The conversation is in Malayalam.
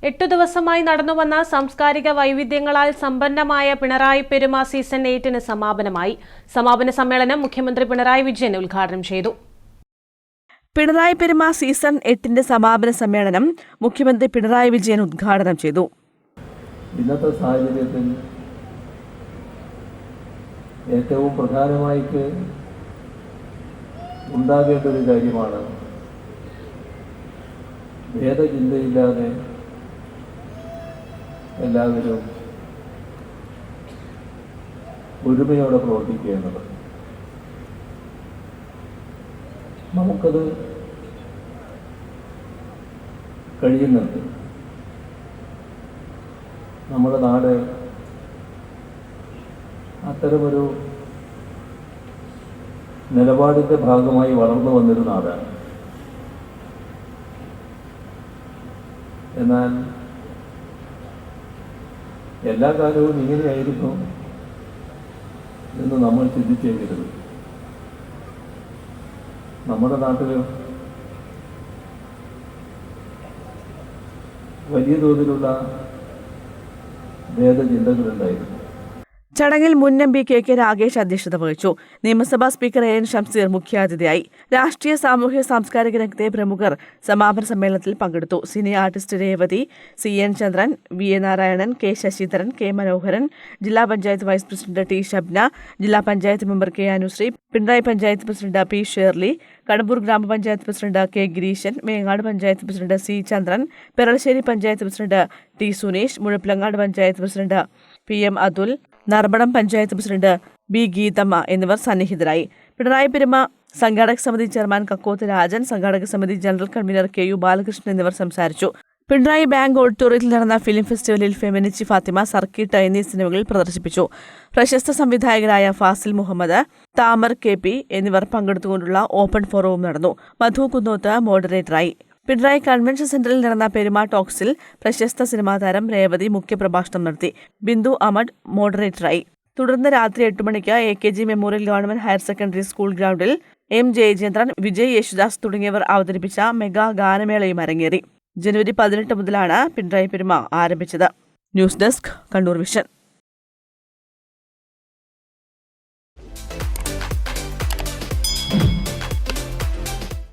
8 ദിവസമായി നടന്നുവന്ന സാംസ്കാരിക വൈവിധ്യങ്ങളാൽ സമ്പന്നമായ പിണറായി പെരുമ സീസൺ 8 സമാപനമായി. സമാപന സമ്മേളനം മുഖ്യമന്ത്രി പിണറായി വിജയൻ ഉദ്ഘാടനം ചെയ്തു. പിണറായി പെരുമ സീസൺ 8 സമാപന സമ്മേളനം മുഖ്യമന്ത്രി പിണറായി വിജയൻ ഉദ്ഘാടനം ചെയ്തു. ഇന്നത്തെ സാഹചര്യത്തിൽ ഏറ്റവും പ്രധാനമായിട്ട് ഉണ്ടാകേണ്ട ഒരു കാര്യമാണ് ഭേദചിന്തയില്ലാതെ എല്ലാവരും ഒരുമയോടെ പ്രവർത്തിക്കുക എന്നുള്ളത്. നമുക്കത് കഴിയുന്നുണ്ട്. നമ്മുടെ നാട് അത്തരമൊരു നിലപാടിൻ്റെ ഭാഗമായി വളർന്നു വന്നൊരു നാടാണ്. എന്നാൽ എല്ലാ കാലവും ഇങ്ങനെയായിരിക്കും എന്ന് നമ്മൾ ചിന്തിച്ചേക്കരുത്. നമ്മുടെ നാട്ടിൽ വലിയ തോതിലുള്ള ഭേദചിന്തകളുണ്ടായിരുന്നു. ചടങ്ങിൽ മുൻ എം പി കെ രാഗേഷ് അധ്യക്ഷത വഹിച്ചു. നിയമസഭാ സ്പീക്കർ എൻ ഷംസീർ മുഖ്യാതിഥിയായി. രാഷ്ട്രീയ സാമൂഹ്യ സാംസ്കാരിക രംഗത്തെ പ്രമുഖർ സമാപന സമ്മേളനത്തിൽ പങ്കെടുത്തു. Cine artist Revathi, C N Chandran, V A Narayanan, K Sasidharan, K Manoharan, ജില്ലാ panchayat vice president T Shabna, ജില്ലാ panchayat member K Anushree, Pinarayi panchayat president P Shirley, Kadambur ഗ്രാമപഞ്ചായത്ത് president K Gireesan, Mengad panchayat president C Chandran, Peralassery panchayat president T Suneesh, Muzhappilangad panchayat president P M Athul, Narmadam panchayat president B Geethamma എന്നിവർ സന്നിഹിതരായി. പിണറായി പെരുമ സംഘാടക സമിതി ചെയർമാൻ കക്കോത്ത് രാജൻ, സംഘാടക സമിതി general convener K U Balakrishnan എന്നിവർ സംസാരിച്ചു. പിണറായി ബാങ്ക് ഓഡിറ്റോറിയത്തിൽ നടന്ന ഫിലിം ഫെസ്റ്റിവലിൽ ഫെമിനിച്ചി ഫാത്തിമ, സർക്കിട്ട് എന്നീ സിനിമകൾ പ്രദർശിപ്പിച്ചു. പ്രശസ്ത സംവിധായകരായ ഫാസിൽ മുഹമ്മദ്, താമർ കെ പി എന്നിവർ പങ്കെടുത്തുകൊണ്ടുള്ള ഓപ്പൺ ഫോറവും നടന്നു. മധു കുന്നോത്ത് മോഡറേറ്ററായി. പിണറായി കൺവെൻഷൻ സെന്ററിൽ നടന്ന പെരുമ ടോക്സിൽ പ്രശസ്ത സിനിമാ താരം രേവതി മുഖ്യപ്രഭാഷണം നടത്തി. ബിന്ദു അമഡ് മോഡറേറ്ററായി. തുടർന്ന് രാത്രി 8 മണിക്ക് AKG memorial government higher secondary school ഗ്രൗണ്ടിൽ M ജയചന്ദ്രൻ, വിജയ് യേശുദാസ് തുടങ്ങിയവർ അവതരിപ്പിച്ച മെഗാ ഗാനമേളയും അരങ്ങേറി. ജനുവരി 18 മുതലാണ് പിണറായി പെരുമ ആരംഭിച്ചത്. News desk, Kannur vision.